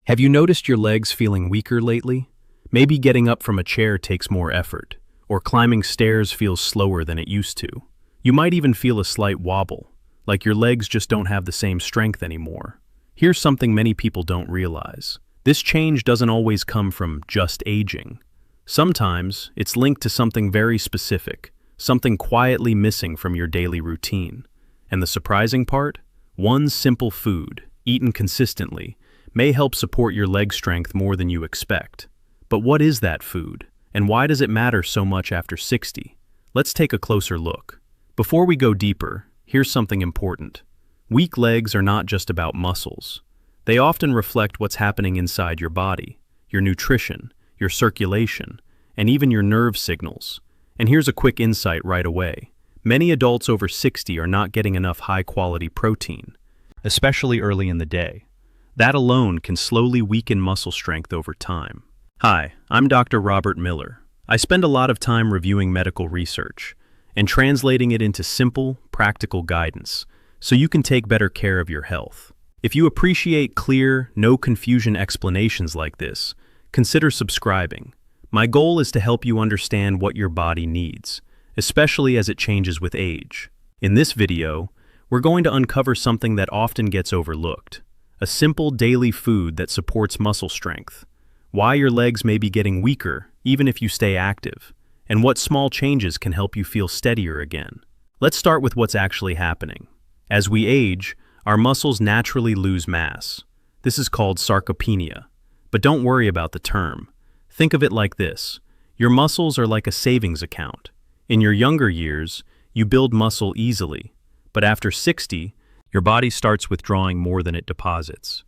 Have you noticed your legs feeling weaker lately? Maybe getting up from a chair takes more effort, or climbing stairs feels slower than it used to. You might even feel a slight wobble, like your legs just don't have the same strength anymore. Here's something many people don't realize. This change doesn't always come from just aging. Sometimes it's linked to something very specific, something quietly missing from your daily routine. And the surprising part? One simple food, eaten consistently, may help support your leg strength more than you expect. But what is that food? And why does it matter so much after 60? Let's take a closer look. Before we go deeper, here's something important. Weak legs are not just about muscles. They often reflect what's happening inside your body, your nutrition, your circulation, and even your nerve signals. And here's a quick insight right away. Many adults over 60 are not getting enough high-quality protein, especially early in the day. That alone can slowly weaken muscle strength over time. Hi, I'm Dr. Robert Miller. I spend a lot of time reviewing medical research and translating it into simple, practical guidance so you can take better care of your health. If you appreciate clear, no-confusion explanations like this, consider subscribing. My goal is to help you understand what your body needs, especially as it changes with age. In this video, we're going to uncover something that often gets overlooked. A simple daily food that supports muscle strength, why your legs may be getting weaker even if you stay active, and what small changes can help you feel steadier again. Let's start with what's actually happening. As we age, our muscles naturally lose mass. This is called sarcopenia. But don't worry about the term. Think of it like this. Your muscles are like a savings account. In your younger years, you build muscle easily, but after 60, your body starts withdrawing more than it deposits.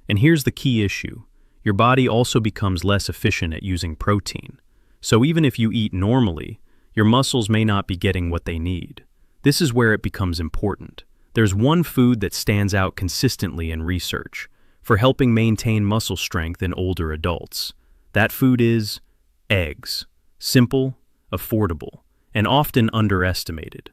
And here's the key issue. Your body also becomes less efficient at using protein. So even if you eat normally, your muscles may not be getting what they need. This is where it becomes important. There's one food that stands out consistently in research for helping maintain muscle strength in older adults. That food is eggs. Simple, affordable, and often underestimated.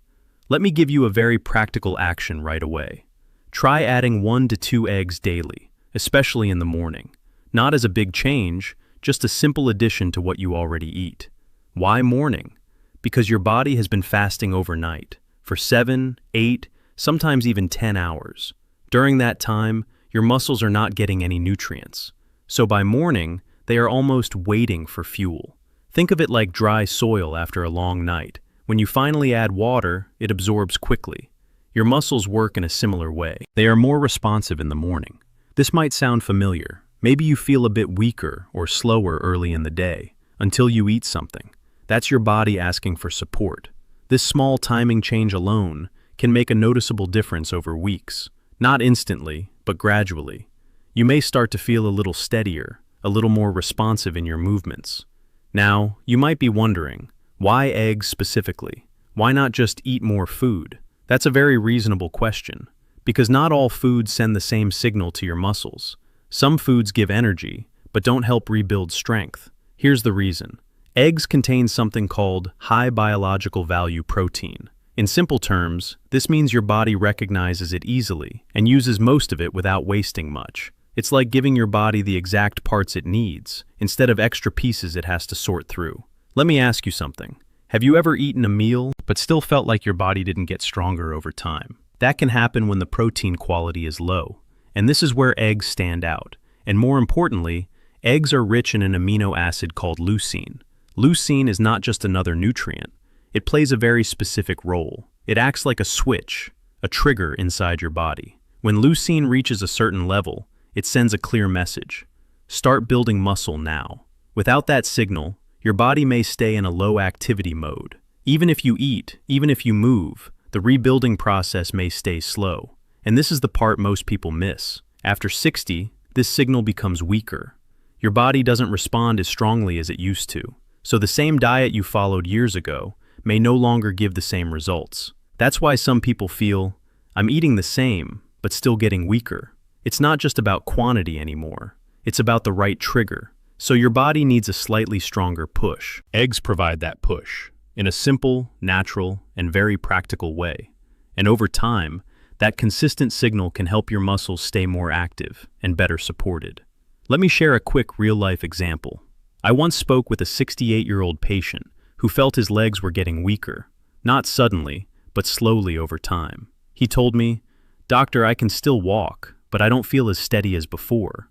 Let me give you a very practical action right away. Try adding 1 to 2 eggs daily, especially in the morning. Not as a big change, just a simple addition to what you already eat. Why morning? Because your body has been fasting overnight for 7, 8, sometimes even 10 hours. During that time, your muscles are not getting any nutrients. So by morning, they are almost waiting for fuel. Think of it like dry soil after a long night. When you finally add water, it absorbs quickly. Your muscles work in a similar way. They are more responsive in the morning. This might sound familiar. Maybe you feel a bit weaker or slower early in the day, until you eat something. That's your body asking for support. This small timing change alone can make a noticeable difference over weeks. Not instantly, but gradually. You may start to feel a little steadier, a little more responsive in your movements. Now, you might be wondering, why eggs specifically? Why not just eat more food? That's a very reasonable question, because not all foods send the same signal to your muscles. Some foods give energy, but don't help rebuild strength. Here's the reason. Eggs contain something called high biological value protein. In simple terms, this means your body recognizes it easily and uses most of it without wasting much. It's like giving your body the exact parts it needs, instead of extra pieces it has to sort through. Let me ask you something. Have you ever eaten a meal but still felt like your body didn't get stronger over time? That can happen when the protein quality is low. And this is where eggs stand out. And more importantly, eggs are rich in an amino acid called leucine. Leucine is not just another nutrient. It plays a very specific role. It acts like a switch, a trigger inside your body. When leucine reaches a certain level, it sends a clear message. Start building muscle now. Without that signal, your body may stay in a low activity mode. Even if you eat, even if you move, the rebuilding process may stay slow. And this is the part most people miss. After 60, this signal becomes weaker. Your body doesn't respond as strongly as it used to. So the same diet you followed years ago may no longer give the same results. That's why some people feel, I'm eating the same, but still getting weaker. It's not just about quantity anymore. It's about the right trigger. So your body needs a slightly stronger push. Eggs provide that push in a simple, natural, and very practical way. And over time, that consistent signal can help your muscles stay more active and better supported. Let me share a quick real-life example. I once spoke with a 68-year-old patient who felt his legs were getting weaker, not suddenly, but slowly over time. He told me, "Doctor, I can still walk, but I don't feel as steady as before."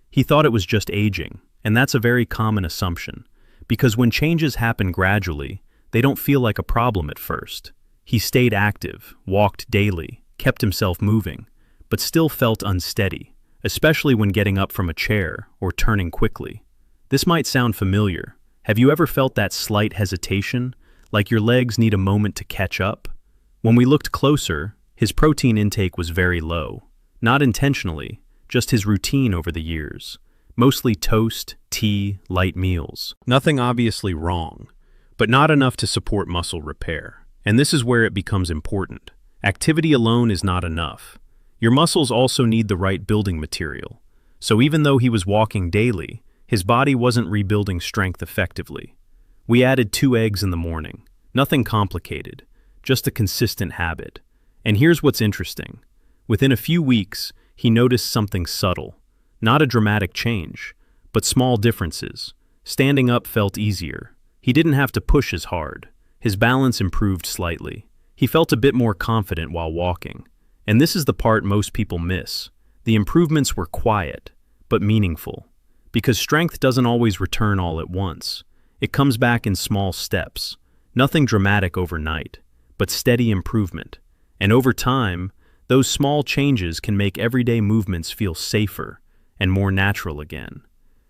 He thought it was just aging, and that's a very common assumption, because when changes happen gradually, they don't feel like a problem at first. He stayed active, walked daily, kept himself moving, but still felt unsteady, especially when getting up from a chair or turning quickly. This might sound familiar. Have you ever felt that slight hesitation, like your legs need a moment to catch up? When we looked closer, his protein intake was very low. Not intentionally, just his routine over the years. Mostly toast, tea, light meals. Nothing obviously wrong, but not enough to support muscle repair. And this is where it becomes important. Activity alone is not enough. Your muscles also need the right building material. So even though he was walking daily, his body wasn't rebuilding strength effectively. We added 2 eggs in the morning. Nothing complicated, just a consistent habit. And here's what's interesting. Within a few weeks, he noticed something subtle. Not a dramatic change, but small differences. Standing up felt easier. He didn't have to push as hard. His balance improved slightly. He felt a bit more confident while walking. And this is the part most people miss. The improvements were quiet, but meaningful. Because strength doesn't always return all at once. It comes back in small steps. Nothing dramatic overnight, but steady improvement. And over time, those small changes can make everyday movements feel safer and more natural again.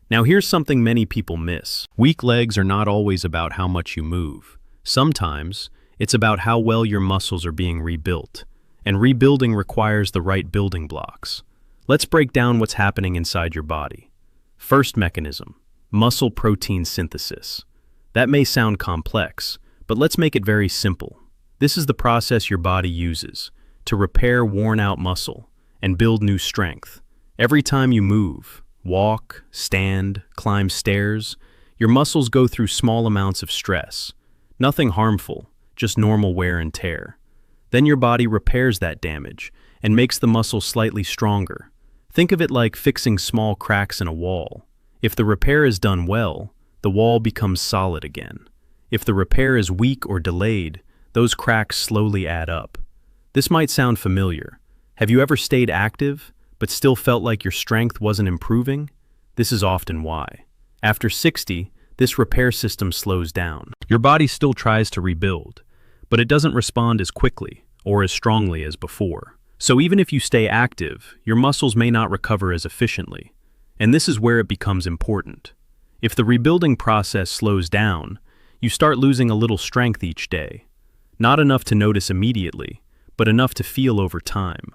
Now here's something many people miss. Weak legs are not always about how much you move. Sometimes, it's about how well your muscles are being rebuilt. And rebuilding requires the right building blocks. Let's break down what's happening inside your body. First mechanism, muscle protein synthesis. That may sound complex, but let's make it very simple. This is the process your body uses to repair worn-out muscle and build new strength. Every time you move, walk, stand, climb stairs, your muscles go through small amounts of stress. Nothing harmful, just normal wear and tear. Then your body repairs that damage and makes the muscle slightly stronger. Think of it like fixing small cracks in a wall. If the repair is done well, the wall becomes solid again. If the repair is weak or delayed, those cracks slowly add up. This might sound familiar. Have you ever stayed active, but still felt like your strength wasn't improving? This is often why. After 60, this repair system slows down. Your body still tries to rebuild, but it doesn't respond as quickly or as strongly as before. So even if you stay active, your muscles may not recover as efficiently. And this is where it becomes important. If the rebuilding process slows down, you start losing a little strength each day. Not enough to notice immediately, but enough to feel over time.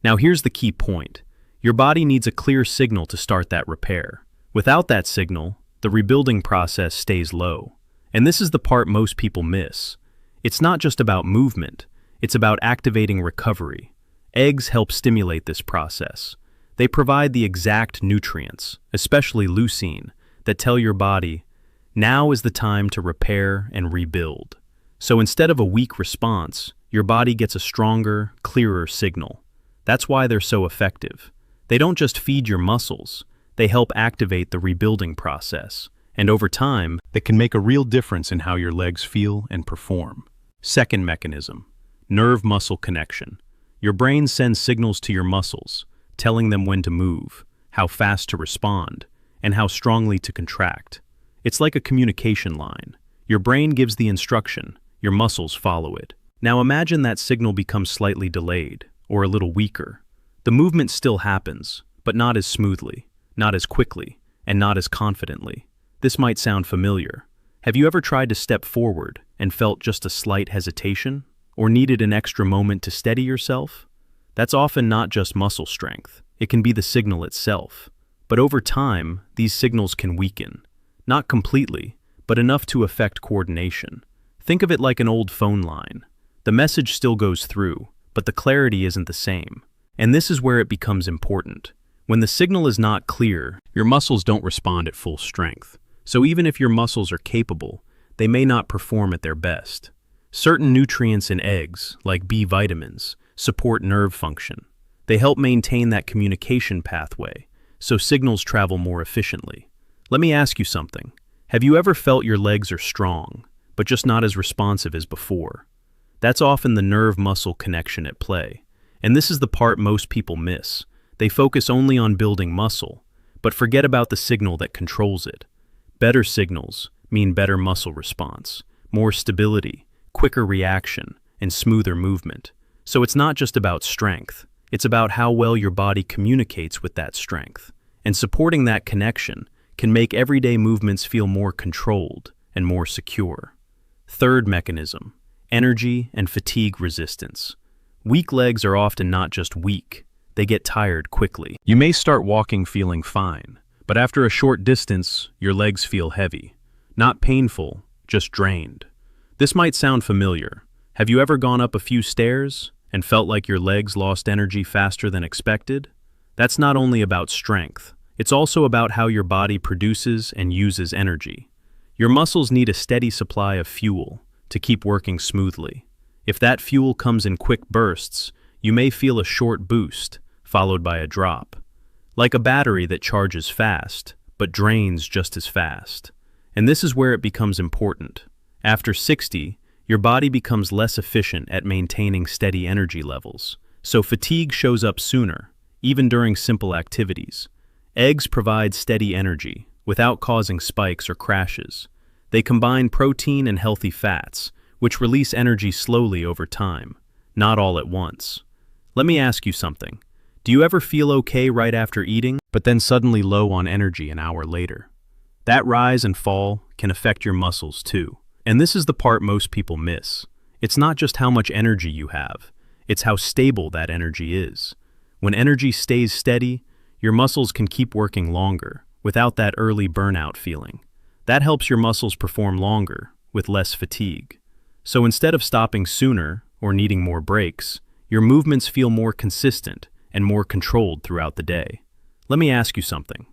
Now here's the key point. Your body needs a clear signal to start that repair. Without that signal, the rebuilding process stays low. And this is the part most people miss. It's not just about movement, it's about activating recovery. Eggs help stimulate this process. They provide the exact nutrients, especially leucine, that tell your body, now is the time to repair and rebuild. So instead of a weak response, your body gets a stronger, clearer signal. That's why they're so effective. They don't just feed your muscles, they help activate the rebuilding process. And over time, they can make a real difference in how your legs feel and perform. Second mechanism, nerve-muscle connection. Your brain sends signals to your muscles, telling them when to move, how fast to respond, and how strongly to contract. It's like a communication line. Your brain gives the instruction, your muscles follow it. Now imagine that signal becomes slightly delayed, or a little weaker. The movement still happens, but not as smoothly, not as quickly, and not as confidently. This might sound familiar. Have you ever tried to step forward and felt just a slight hesitation? Or needed an extra moment to steady yourself? That's often not just muscle strength. It can be the signal itself. But over time, these signals can weaken. Not completely, but enough to affect coordination. Think of it like an old phone line. The message still goes through, but the clarity isn't the same. And this is where it becomes important. When the signal is not clear, your muscles don't respond at full strength. So even if your muscles are capable, they may not perform at their best. Certain nutrients in eggs, like B vitamins, support nerve function. They help maintain that communication pathway, so signals travel more efficiently. Let me ask you something. Have you ever felt your legs are strong, but just not as responsive as before? That's often the nerve-muscle connection at play. And this is the part most people miss. They focus only on building muscle, but forget about the signal that controls it. Better signals mean better muscle response, more stability, quicker reaction, and smoother movement. So it's not just about strength, it's about how well your body communicates with that strength. And supporting that connection can make everyday movements feel more controlled and more secure. Third mechanism, energy and fatigue resistance. Weak legs are often not just weak, they get tired quickly. You may start walking feeling fine, but after a short distance, your legs feel heavy. Not painful, just drained. This might sound familiar. Have you ever gone up a few stairs and felt like your legs lost energy faster than expected? That's not only about strength, it's also about how your body produces and uses energy. Your muscles need a steady supply of fuel to keep working smoothly. If that fuel comes in quick bursts, you may feel a short boost, followed by a drop. Like a battery that charges fast, but drains just as fast. And this is where it becomes important. After 60, your body becomes less efficient at maintaining steady energy levels, so fatigue shows up sooner, even during simple activities. Eggs provide steady energy, without causing spikes or crashes. They combine protein and healthy fats, which release energy slowly over time, not all at once. Let me ask you something. Do you ever feel okay right after eating, but then suddenly low on energy an hour later? That rise and fall can affect your muscles too. And this is the part most people miss. It's not just how much energy you have, it's how stable that energy is. When energy stays steady, your muscles can keep working longer, without that early burnout feeling. That helps your muscles perform longer, with less fatigue. So instead of stopping sooner, or needing more breaks, your movements feel more consistent and more controlled throughout the day. Let me ask you something.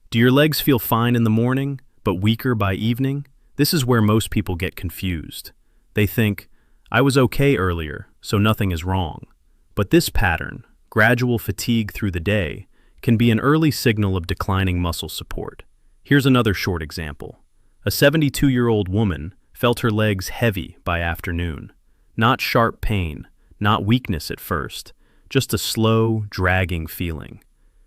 Do your legs feel fine in the morning, but weaker by evening? This is where most people get confused. They think, I was okay earlier, so nothing is wrong. But this pattern, gradual fatigue through the day, can be an early signal of declining muscle support. Here's another short example. A 72-year-old woman felt her legs heavy by afternoon. Not sharp pain, not weakness at first, just a slow, dragging feeling.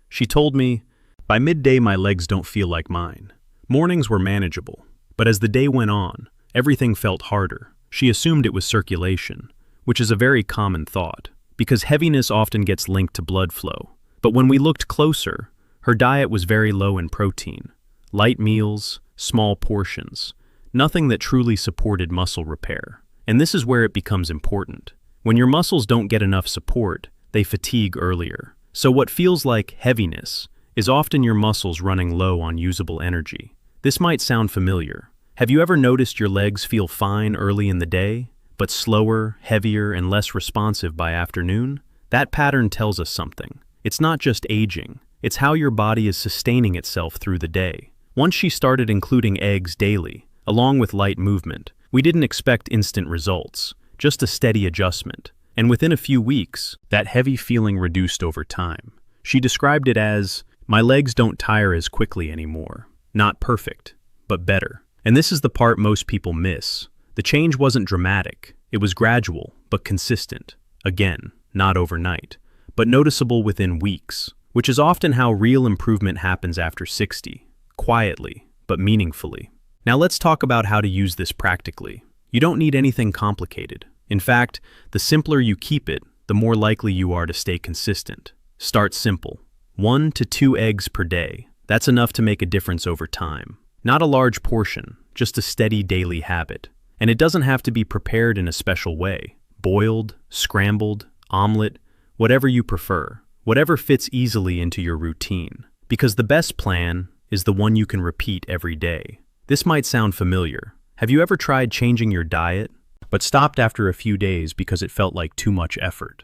She told me, by midday my legs don't feel like mine. Mornings were manageable. But as the day went on, everything felt harder. She assumed it was circulation, which is a very common thought, because heaviness often gets linked to blood flow. But when we looked closer, her diet was very low in protein. Light meals, small portions, nothing that truly supported muscle repair. And this is where it becomes important. When your muscles don't get enough support, they fatigue earlier. So what feels like heaviness is often your muscles running low on usable energy. This might sound familiar. Have you ever noticed your legs feel fine early in the day, but slower, heavier, and less responsive by afternoon? That pattern tells us something. It's not just aging, it's how your body is sustaining itself through the day. Once she started including eggs daily, along with light movement, we didn't expect instant results, just a steady adjustment. And within a few weeks, that heavy feeling reduced over time. She described it as, my legs don't tire as quickly anymore. Not perfect, but better. And this is the part most people miss. The change wasn't dramatic. It was gradual, but consistent. Again, not overnight, but noticeable within weeks, which is often how real improvement happens after 60, quietly, but meaningfully. Now let's talk about how to use this practically. You don't need anything complicated. In fact, the simpler you keep it, the more likely you are to stay consistent. Start simple. 1 to 2 eggs per day. That's enough to make a difference over time. Not a large portion, just a steady daily habit. And it doesn't have to be prepared in a special way. Boiled, scrambled, omelet, whatever you prefer. Whatever fits easily into your routine. Because the best plan is the one you can repeat every day. This might sound familiar. Have you ever tried changing your diet, but stopped after a few days because it felt like too much effort?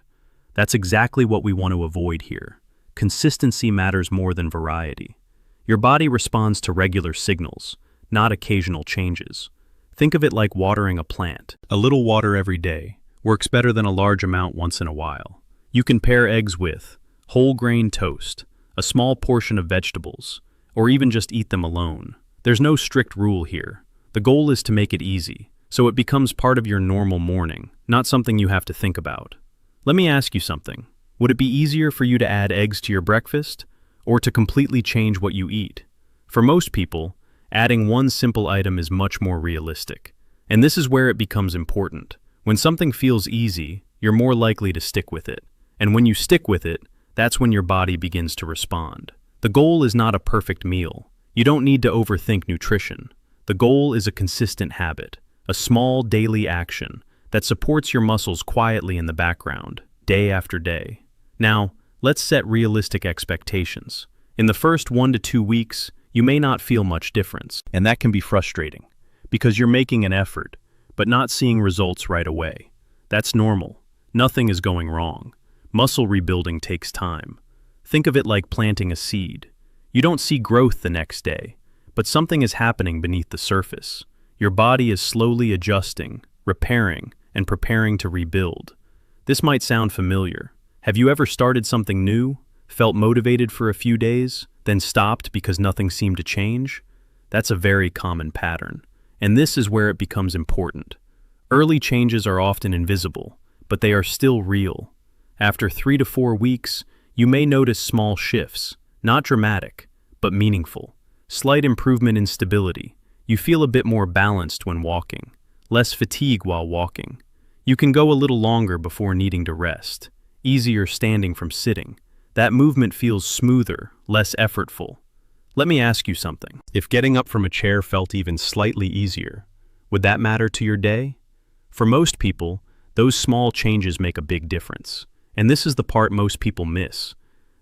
That's exactly what we want to avoid here. Consistency matters more than variety. Your body responds to regular signals, not occasional changes. Think of it like watering a plant. A little water every day works better than a large amount once in a while. You can pair eggs with whole grain toast, a small portion of vegetables, or even just eat them alone. There's no strict rule here. The goal is to make it easy, so it becomes part of your normal morning, not something you have to think about. Let me ask you something. Would it be easier for you to add eggs to your breakfast, or to completely change what you eat? For most people, adding one simple item is much more realistic. And this is where it becomes important. When something feels easy, you're more likely to stick with it. And when you stick with it, that's when your body begins to respond. The goal is not a perfect meal. You don't need to overthink nutrition. The goal is a consistent habit, a small daily action that supports your muscles quietly in the background, day after day. Now, let's set realistic expectations. In the first 1 to 2 weeks, you may not feel much difference. And that can be frustrating, because you're making an effort, but not seeing results right away. That's normal. Nothing is going wrong. Muscle rebuilding takes time. Think of it like planting a seed. You don't see growth the next day, but something is happening beneath the surface. Your body is slowly adjusting, repairing, and preparing to rebuild. This might sound familiar. Have you ever started something new, felt motivated for a few days, then stopped because nothing seemed to change? That's a very common pattern, and this is where it becomes important. Early changes are often invisible, but they are still real. After 3 to 4 weeks, you may notice small shifts, not dramatic, but meaningful. Slight improvement in stability. You feel a bit more balanced when walking, less fatigue while walking. You can go a little longer before needing to rest, easier standing from sitting. That movement feels smoother, less effortful. Let me ask you something. If getting up from a chair felt even slightly easier, would that matter to your day? For most people, those small changes make a big difference. And this is the part most people miss.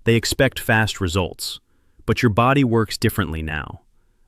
They expect fast results, but your body works differently now.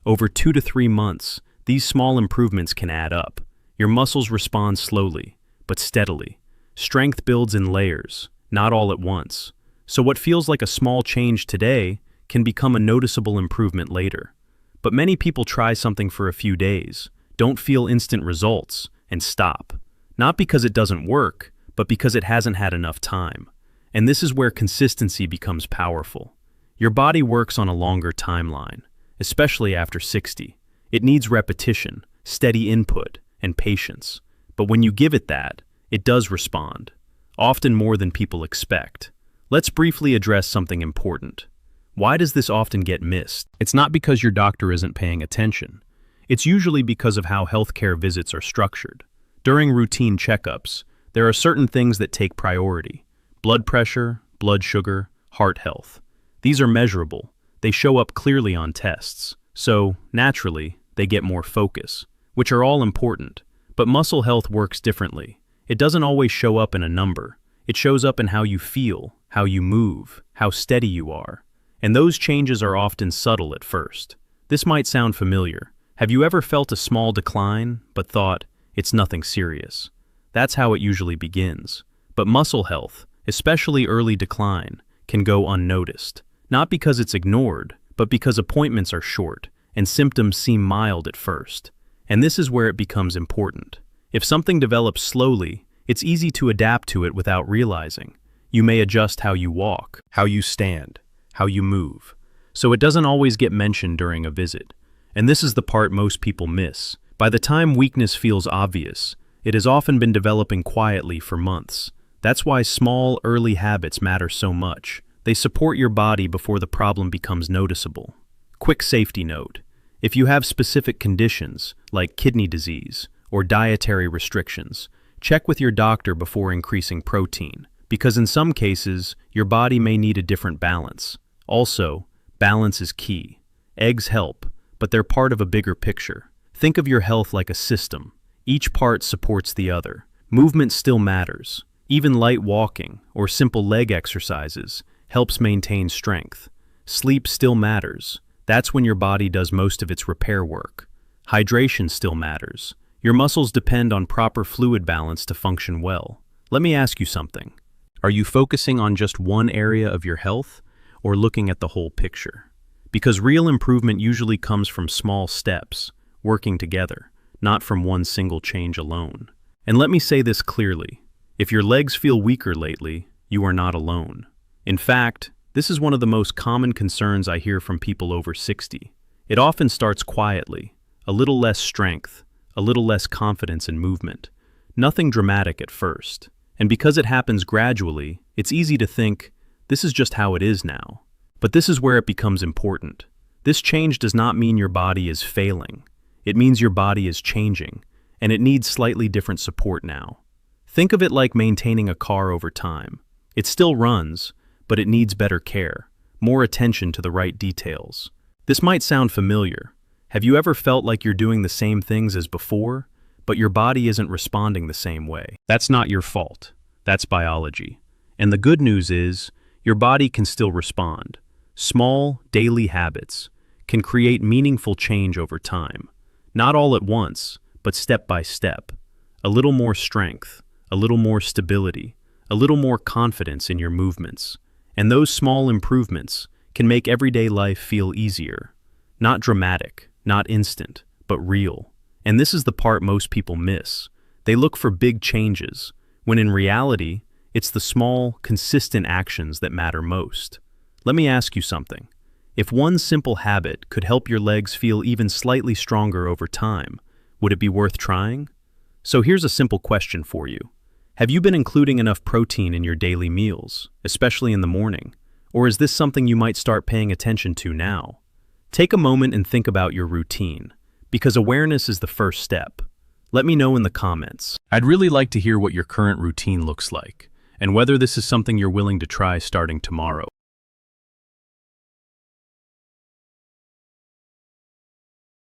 Over 2 to 3 months, these small improvements can add up. Your muscles respond slowly, but steadily. Strength builds in layers, not all at once. So what feels like a small change today can become a noticeable improvement later. But many people try something for a few days, don't feel instant results, and stop. Not because it doesn't work, but because it hasn't had enough time. And this is where consistency becomes powerful. Your body works on a longer timeline, especially after 60. It needs repetition, steady input, and patience. But when you give it that, it does respond, often more than people expect. Let's briefly address something important. Why does this often get missed? It's not because your doctor isn't paying attention. It's usually because of how healthcare visits are structured. During routine checkups, there are certain things that take priority: blood pressure, blood sugar, heart health. These are measurable. They show up clearly on tests. So, naturally, they get more focus, which are all important. But muscle health works differently. It doesn't always show up in a number. It shows up in how you feel, how you move, how steady you are. And those changes are often subtle at first. This might sound familiar. Have you ever felt a small decline, but thought, it's nothing serious? That's how it usually begins. But muscle health, especially early decline, can go unnoticed. Not because it's ignored, but because appointments are short and symptoms seem mild at first. And this is where it becomes important. If something develops slowly, it's easy to adapt to it without realizing. You may adjust how you walk, how you stand, how you move. So it doesn't always get mentioned during a visit. And this is the part most people miss. By the time weakness feels obvious, it has often been developing quietly for months. That's why small, early habits matter so much. They support your body before the problem becomes noticeable. Quick safety note: if you have specific conditions, like kidney disease or dietary restrictions, check with your doctor before increasing protein, because in some cases, your body may need a different balance. Also, balance is key. Eggs help, but they're part of a bigger picture. Think of your health like a system. Each part supports the other. Movement still matters. Even light walking or simple leg exercises helps maintain strength. Sleep still matters. That's when your body does most of its repair work. Hydration still matters. Your muscles depend on proper fluid balance to function well. Let me ask you something. Are you focusing on just one area of your health or looking at the whole picture? Because real improvement usually comes from small steps, working together, not from one single change alone. And let me say this clearly. If your legs feel weaker lately, you are not alone. In fact, This is one of the most common concerns I hear from people over 60. It often starts quietly, a little less strength, a little less confidence in movement. Nothing dramatic at first. And because it happens gradually, it's easy to think, this is just how it is now. But this is where it becomes important. This change does not mean your body is failing. It means your body is changing, and it needs slightly different support now. Think of it like maintaining a car over time. It still runs, but it needs better care, more attention to the right details. This might sound familiar. Have you ever felt like you're doing the same things as before, but your body isn't responding the same way? That's not your fault. That's biology. And the good news is, your body can still respond. Small, daily habits can create meaningful change over time. Not all at once, but step by step. A little more strength, a little more stability, a little more confidence in your movements. And those small improvements can make everyday life feel easier. Not dramatic, not instant, but real. And this is the part most people miss. They look for big changes, when in reality, it's the small, consistent actions that matter most. Let me ask you something. If one simple habit could help your legs feel even slightly stronger over time, would it be worth trying? So here's a simple question for you. Have you been including enough protein in your daily meals, especially in the morning? Or is this something you might start paying attention to now? Take a moment and think about your routine, because awareness is the first step. Let me know in the comments. I'd really like to hear what your current routine looks like, and whether this is something you're willing to try starting tomorrow.